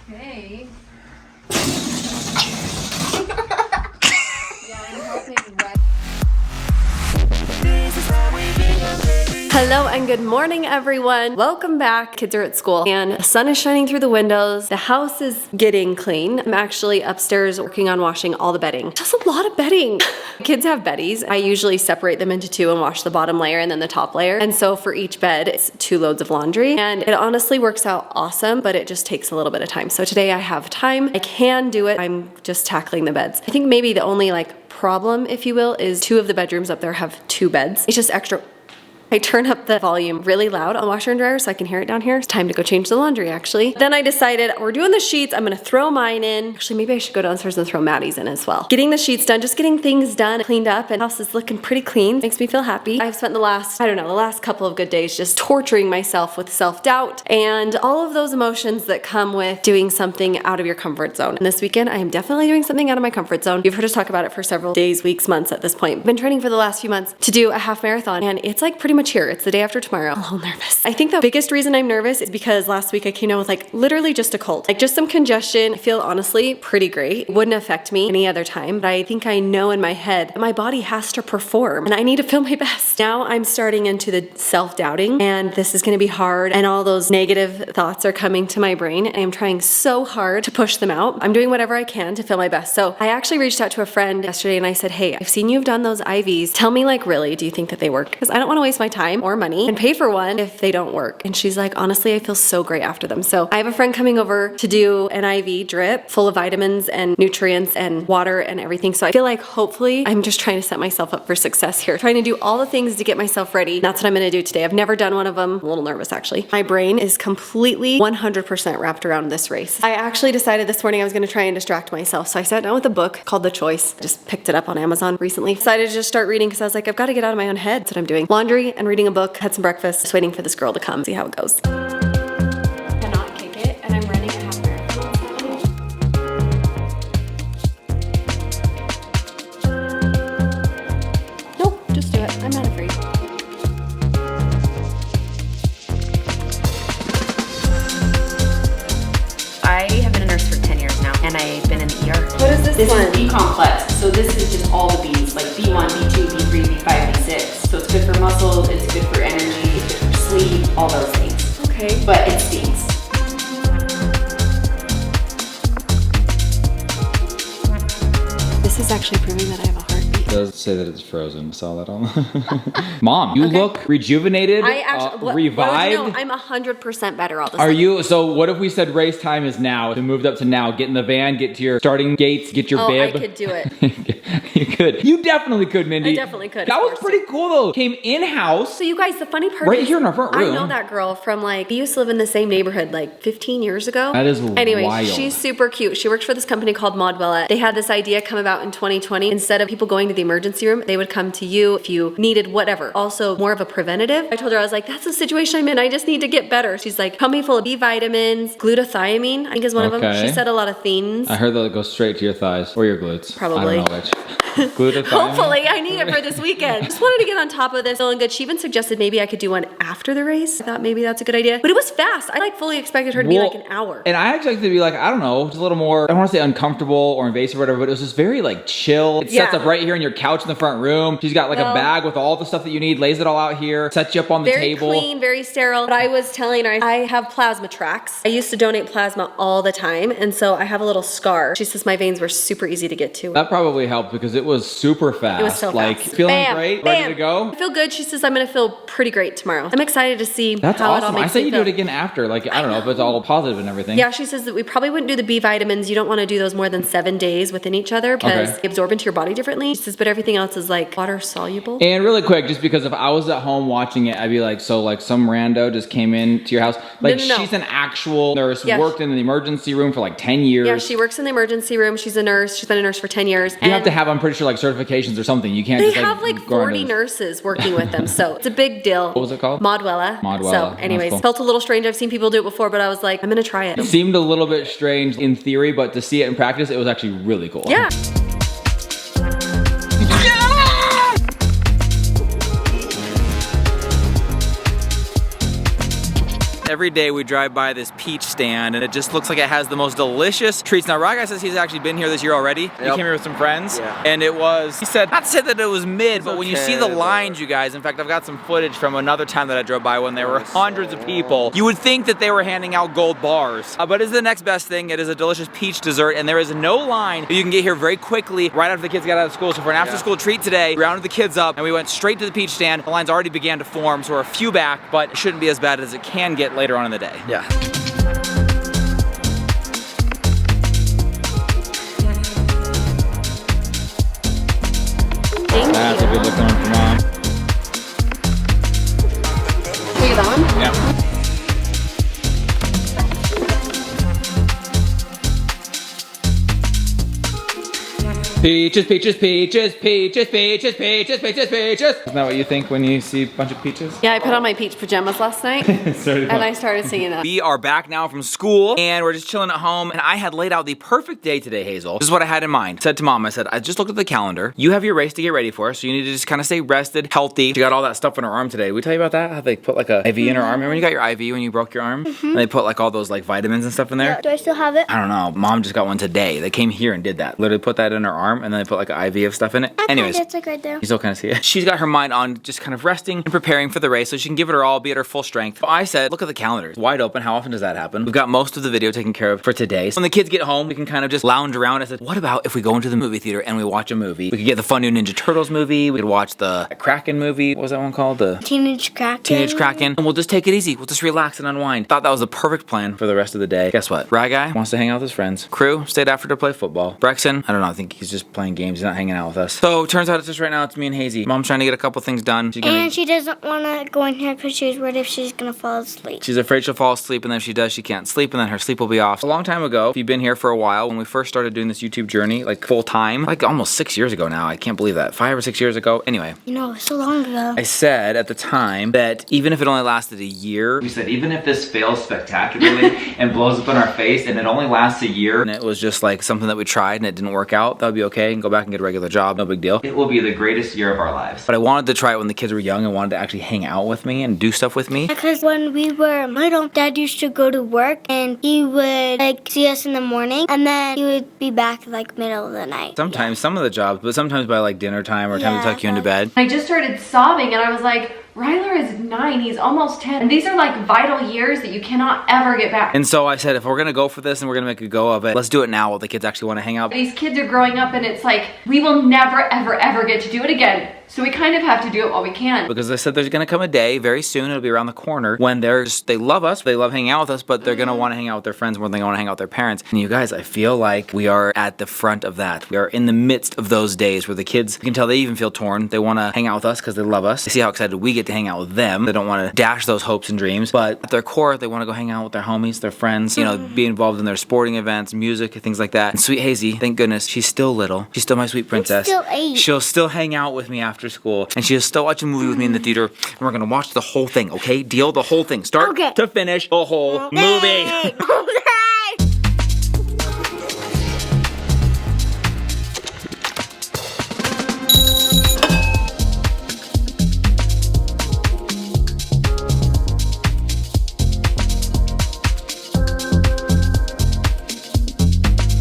Okay. Yeah, I'm helping right. Hello and good morning, everyone. Welcome back. Kids are at school and the sun is shining through the windows. The house is getting clean. I'm actually upstairs working on washing all the bedding. Just a lot of bedding. Kids have beddies. I usually separate them into two and wash the bottom layer and then the top layer. And so for each bed, it's 2 loads of laundry. And it honestly works out awesome, but it just takes a little bit of time. So today I have time. I can do it. I'm just tackling the beds. I think maybe the only problem, if you will, is 2 of the bedrooms up there have 2 beds. It's just extra. I turn up the volume really loud on washer and dryer so I can hear it down here. It's time to go change the laundry, actually. Then I decided we're doing the sheets. I'm gonna throw mine in. Actually, maybe I should go downstairs and throw Maddie's in as well. Getting the sheets done, just getting things done, cleaned up, and the house is looking pretty clean. Makes me feel happy. I've spent the last couple of good days just torturing myself with self-doubt and all of those emotions that come with doing something out of your comfort zone. And this weekend, I am definitely doing something out of my comfort zone. You've heard us talk about it for several days, weeks, months at this point. I've been training for the last few months to do a half marathon, and it's pretty much here. It's the day after tomorrow. I'm a little nervous. I think the biggest reason I'm nervous is because last week I came down with literally just a cold. Just some congestion. I feel honestly pretty great. It wouldn't affect me any other time, but I think I know in my head that my body has to perform and I need to feel my best. Now I'm starting into the self-doubting and this is gonna be hard and all those negative thoughts are coming to my brain and I'm trying so hard to push them out. I'm doing whatever I can to feel my best. So I actually reached out to a friend yesterday and I said, hey, I've seen you've done those IVs. Tell me really, do you think that they work? Because I don't wanna waste my time or money and pay for one if they don't work. And she's like, honestly, I feel so great after them. So I have a friend coming over to do an IV drip full of vitamins and nutrients and water and everything. So I feel like hopefully I'm just trying to set myself up for success here, trying to do all the things to get myself ready. That's what I'm gonna do today. I've never done one of them. I'm a little nervous actually. My brain is completely 100% wrapped around this race. I actually decided this morning I was gonna try and distract myself. So I sat down with a book called The Choice. I just picked it up on Amazon recently. Decided to just start reading because I was like, I've got to get out of my own head. That's what I'm doing. Laundry and reading a book, had some breakfast, just waiting for this girl to come, see how it goes. Cannot kick it, and I'm running a half marathon. Nope, just do it. I'm not afraid. I have been a nurse for 10 years now, and I've been in the ER. What is this one? This is B complex. So this is just all the B's, like B1, B2, B3, B5, B6. So it's good for muscle, it's good for energy, it's good for sleep, all those things. Okay. But it stings. This is actually proving that I have a heartbeat. It does say that it's frozen. Saw that on. Mom, you look rejuvenated, I actually revived. No, I'm 100% better all of a Are sudden. you? So what if we said race time is now? We moved up to now. Get in the van. Get to your starting gates. Get your bib. I could do it. You could. You definitely could, Mindy. I definitely could. That was pretty cool though. Came in house. So you guys, the funny part Right is, here in our front room. I know that girl from we used to live in the same neighborhood 15 years ago. That is Anyway, wild. she's super cute. She worked for this company called Modwella. They had this idea come about in 2020. Instead of people going to the emergency room, they would come to you if you needed whatever. Also more of a preventative. I told her, I was like, that's the situation I'm in. I just need to get better. She's like, help me full of B vitamins, glutathione, I think is one of them. Okay. She said a lot of things. I heard that it goes straight to your thighs or your glutes. Probably. I don't know which. Glutathione. Hopefully, I need it for this weekend. Just wanted to get on top of this. Feeling good. She even suggested maybe I could do one after the race. I thought maybe that's a good idea. But it was fast. I fully expected her to be an hour. And I expected to be I don't know, just a little more, I don't want to say uncomfortable or invasive or whatever, but it was just very chill. It sets up right here in your couch in the front room. She's got a bag with all the stuff that you need, lays it all out here, sets you up on the table. Very clean, very sterile. But I was telling her, I have plasma tracks. I used to donate plasma all the time. And so I have a little scar. She says my veins were super easy to get to. That probably helped because it was super fast. It was so fast. Feeling great, ready to go. I feel good. She says I'm gonna feel pretty great tomorrow. I'm excited to see That's how awesome. it all makes I say me you feel. do it again after. I don't know if it's all positive and everything. Yeah, she says that we probably wouldn't do the B vitamins. You don't want to do those more than 7 days within each other because they absorb into your body differently. She says, but everything else is water soluble. And really quick, just because if I was at home watching it, I'd be so some rando just came into your house. No. She's an actual nurse, worked in the emergency room for 10 years. Yeah, she works in the emergency room. She's a nurse. She's been a nurse for 10 years. You have to have, I'm pretty sure, certifications or something. You can't just They have 40 nurses working with them, so it's a big deal. What was it called? Modwella. Modwella. So anyways, Cool. felt a little strange. I've seen people do it before, but I was like, I'm gonna try it. It seemed a little bit strange in theory, but to see it in practice, it was actually really cool. Yeah. every day we drive by this peach stand and it just looks like it has the most delicious treats. Now Ragai says he's actually been here this year already. Yep. He came here with some friends and it was, he said, not to say that it was mid, but when you see the lines, you guys, in fact, I've got some footage from another time that I drove by when there were hundreds of people. You would think that they were handing out gold bars, but it's the next best thing. It is a delicious peach dessert and there is no line. You can get here very quickly right after the kids got out of school. So for an after school treat today, we rounded the kids up and we went straight to the peach stand. The lines already began to form, so we're a few back, but it shouldn't be as bad as it can get later on in the day. Yeah. That's a good look one for Mom. Take it on? Yeah. Peaches, peaches, peaches, peaches, peaches, peaches, peaches, peaches. Isn't that what you think when you see a bunch of peaches? Yeah, I put on my peach pajamas last night and I started singing that. We are back now from school and we're just chilling at home and I had laid out the perfect day today, Hazel. This is what I had in mind. I said to Mom, I said, I just looked at the calendar. You have your race to get ready for, so you need to just kind of stay rested, healthy. She got all that stuff on her arm today. We tell you about that? How they put like a IV in her arm? Remember when you got your IV when you broke your arm? And they put like all those like vitamins and stuff in there? Yeah. Do I still have it? I don't know. Mom just got one today. They came here and did that. Literally put that in her arm and then they put like an IV of stuff in it. Anyways, it's like right there. you still kind of see it. She's got her mind on just kind of resting and preparing for the race so she can give it her all, be at her full strength. So I said, look at the calendar. It's wide open. How often does that happen? We've got most of the video taken care of for today. So when the kids get home, we can kind of just lounge around. I said, what about if we go into the movie theater and we watch a movie? We could get the fun new Ninja Turtles movie. We could watch the Kraken movie. What was that one called? The Teenage Kraken. Teenage Kraken. And we'll just take it easy. We'll just relax and unwind. Thought that was the perfect plan for the rest of the day. Guess what? Ragai wants to hang out with his friends. Crew stayed after to play football. Brexon, I don't know. I think he's just playing games. He's not hanging out with us. So turns out it's just right now it's me and Hazy. Mom's trying to get a couple things done. And she doesn't want to go in here because she's worried if she's going to fall asleep. She's afraid she'll fall asleep, and then if she does, she can't sleep, and then her sleep will be off. A long time ago, if you've been here for a while, when we first started doing this YouTube journey, like full time, like almost 6 years ago now. I can't believe that. 5 or 6 years ago. Anyway. You know, so long ago. I said at the time that even if it only lasted a year, we said even if this fails spectacularly and blows up in our face and it only lasts a year and it was just like something that we tried and it didn't work out, that would be okay and go back and get a regular job. No big deal. It will be the greatest year of our lives. But I wanted to try it when the kids were young and wanted to actually hang out with me and do stuff with me. Because when we were little, Dad used to go to work and he would like see us in the morning and then he would be back like middle of the night. Sometimes, some of the jobs, but sometimes by like dinner time or time to tuck you into bed. I just started sobbing and I was like, Ryler is 9, he's almost 10. And these are like vital years that you cannot ever get back. And so I said, if we're gonna go for this and we're gonna make a go of it, let's do it now while the kids actually wanna hang out. These kids are growing up and it's like, we will never, ever, ever get to do it again. So we kind of have to do it while we can. Because I said there's gonna come a day very soon, it'll be around the corner, when they love us, they love hanging out with us, but they're gonna wanna hang out with their friends more than they wanna hang out with their parents. And you guys, I feel like we are at the front of that. We are in the midst of those days where the kids, you can tell they even feel torn. They wanna hang out with us because they love us. They see how excited we get to hang out with them. They don't wanna dash those hopes and dreams, but at their core, they wanna go hang out with their homies, their friends, you know, be involved in their sporting events, music, things like that. And sweet Hazy, thank goodness, she's still little. She's still my sweet princess. Still 8. She'll still hang out with me after school. And she'll still watch a movie with me in the theater. And we're gonna watch the whole thing, okay? Deal? The whole thing. Start to finish, the whole movie.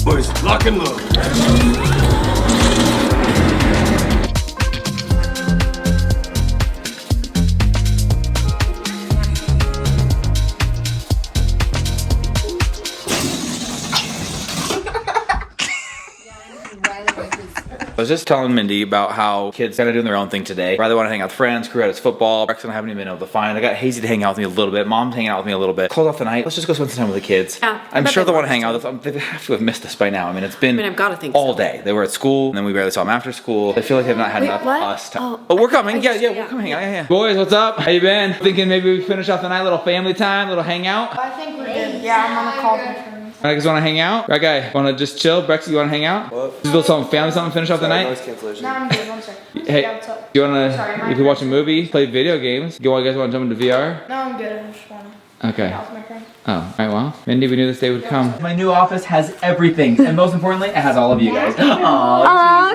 Boys, lock and load. I was just telling Mindy about how kids kind of doing their own thing today. Rather want to hang out with friends, crew at its football. Brexon I haven't even been able to find. I got Hazy to hang out with me a little bit. Mom's hanging out with me a little bit. Close off the night. Let's just go spend some time with the kids. Yeah, I'm sure they want to hang out with us. They have to have missed us by now. I mean, it's been I've got to think all so. day. They were at school, and then we barely saw them after school. I feel like they've not had enough what? us time. Oh, Oh, we're coming. I- Yeah, we're coming. Yeah. Boys, what's up? How you been? Thinking maybe we finish off the night, little family time, little hangout? I think we're good. Yeah, I'm on the call with friends. You guys want to hang out? Right, guy, want to just chill? Brexy, you want to hang out? What? Just do some family something, finish off the night? Noise cancellation. No, I'm good. One second. Hey, Yeah, what's up? you wanna? Sorry, We could watch a movie, play video games. You guys want to jump into VR? No, I'm good. I just wanna. Okay. That was my friend. Oh, all right, well, Mindy, we knew this day would come. My new office has everything, and most importantly, it has all of you guys. Aw,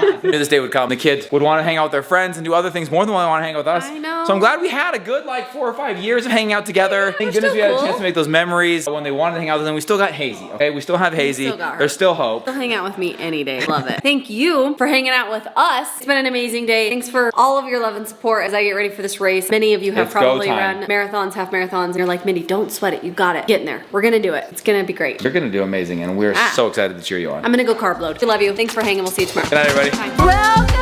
cute. We knew this day would come. The kids would want to hang out with their friends and do other things more than want to hang out with us. I know. So I'm glad we had a good, like, 4 or 5 years of hanging out together. Thank goodness we had a chance to make those memories when they wanted to hang out with them. We still got Hazy, okay? We still have Hazy. still got her. There's still hope. Still hang out with me any day. Love it. Thank you for hanging out with us. It's been an amazing day. Thanks for all of your love and support as I get ready for this race. Many of you have It's go probably time. run marathons, half marathons, and you're like, Mindy, don't sweat it. You got it. Get in there. We're gonna do it. It's gonna be great. You're gonna do amazing, and we're so excited to cheer you on. I'm gonna go carb load. We love you. Thanks for hanging. We'll see you tomorrow. Good night, everybody. Bye. Welcome